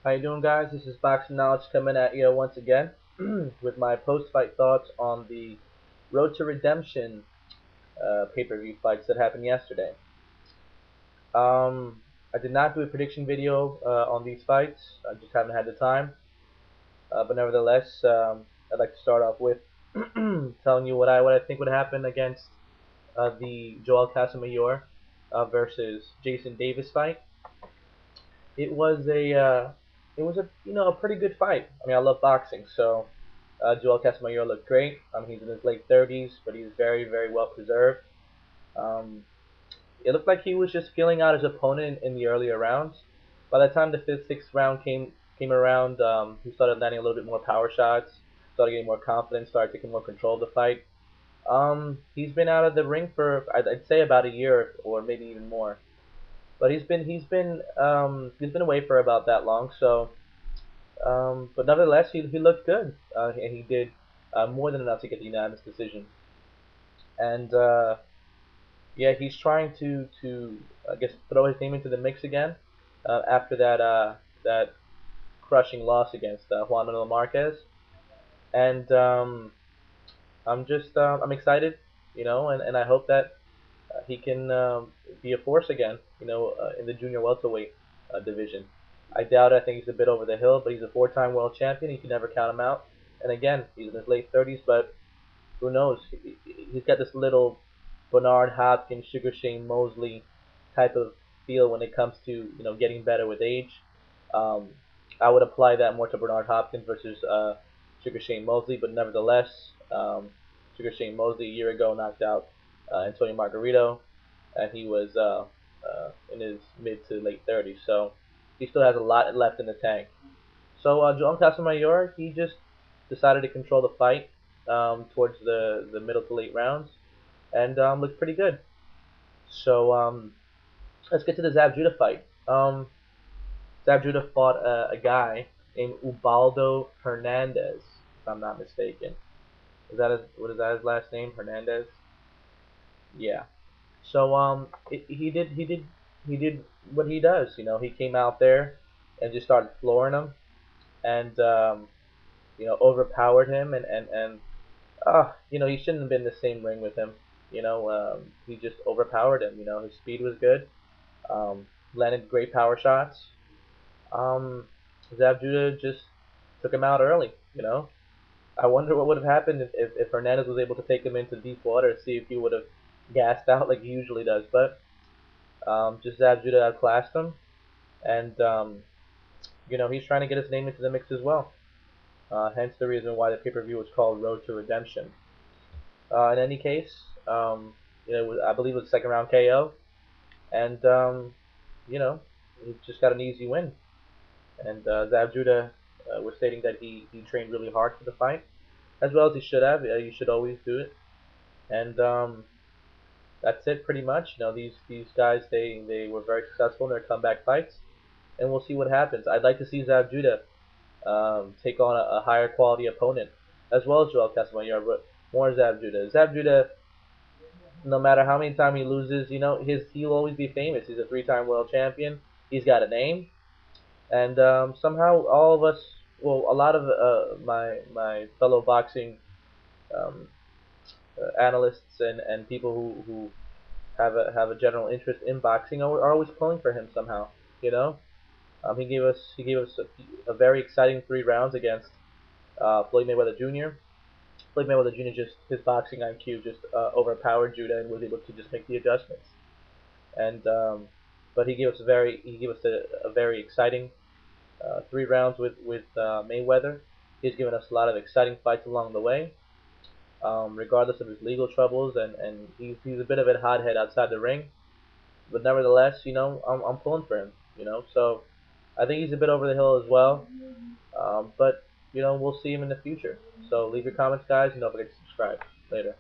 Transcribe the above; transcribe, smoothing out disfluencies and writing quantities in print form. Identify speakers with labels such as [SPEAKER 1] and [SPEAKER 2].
[SPEAKER 1] How you doing, guys? This is Boxing Knowledge coming at you once again with my post-fight thoughts on the Road to Redemption pay-per-view fights that happened yesterday. I did not do a prediction video on these fights. I just haven't had the time. But nevertheless, I'd like to start off with telling you what I think would happen against the Joel Casamayor versus Jason Davis fight. It was a pretty good fight. I mean, I love boxing, so Joel Casamayor looked great. He's in his late 30s, but he's very, very well preserved. Um, it looked like he was just feeling out his opponent in the earlier rounds. By the time the fifth, sixth round came around, he started landing a little bit more power shots, started getting more confidence, started taking more control of the fight. He's been out of the ring for I'd say about a year or maybe even more. But he's been away for about that long. So, but nevertheless, he looked good, and he did more than enough to get the unanimous decision. And yeah, he's trying to I guess throw his name into the mix again after that crushing loss against Juan Manuel Marquez. And I'm excited, and I hope that he can be a force again, in the junior welterweight division. I doubt it. I think he's a bit over the hill, but he's a four-time world champion. You can never count him out. And again, he's in his late 30s, but who knows? He's got this little Bernard Hopkins, Sugar Shane Mosley type of feel when it comes to getting better with age. Um, I would apply that more to Bernard Hopkins versus Sugar Shane Mosley, but nevertheless, Sugar Shane Mosley a year ago knocked out Antonio Margarito, and he was in his mid to late 30s, so he still has a lot left in the tank. So Joan Casamayor, he just decided to control the fight towards the middle to late rounds, and looked pretty good. So let's get to the Zab Judah fight. Zab Judah fought a guy named Ubaldo Hernandez, if I'm not mistaken. What is that his last name? Hernandez? Yeah. So he did what he does. He came out there and just started flooring him, and overpowered him, and he shouldn't have been in the same ring with him. He just overpowered him. His speed was good. Landed great power shots. Um, Zab Judah just took him out early. I wonder what would have happened if Hernandez was able to take him into deep water, see if he would have gassed out like he usually does. But just Zab Judah outclassed him, and he's trying to get his name into the mix as well. Hence the reason why the pay-per-view was called Road to Redemption. In any case, I believe it was second round KO, and you know, he just got an easy win. And Zab Judah was stating that he trained really hard for the fight, as well as he should have. You should always do it. And that's it pretty much. These guys they were very successful in their comeback fights, and we'll see what happens. I'd like to see Zab Judah take on a higher quality opponent, as well as Joel Casamayor, but more Zab Judah. Zab Judah, no matter how many times he loses, he'll always be famous. He's a three-time world champion. He's got a name, and somehow all of us, well, a lot of my fellow boxing um, analysts and people who have a general interest in boxing are always pulling for him somehow. You know, he gave us a very exciting 3 rounds against Floyd Mayweather Jr. Floyd Mayweather Jr. just his boxing IQ just overpowered Judah and was able to just make the adjustments. And but he gave us a very exciting 3 rounds with Mayweather. He's given us a lot of exciting fights along the way, regardless of his legal troubles, and he's a bit of a hothead outside the ring. But nevertheless, I'm pulling for him. So I think he's a bit over the hill as well. But we'll see him in the future. So leave your comments, guys, and don't forget to subscribe. Later.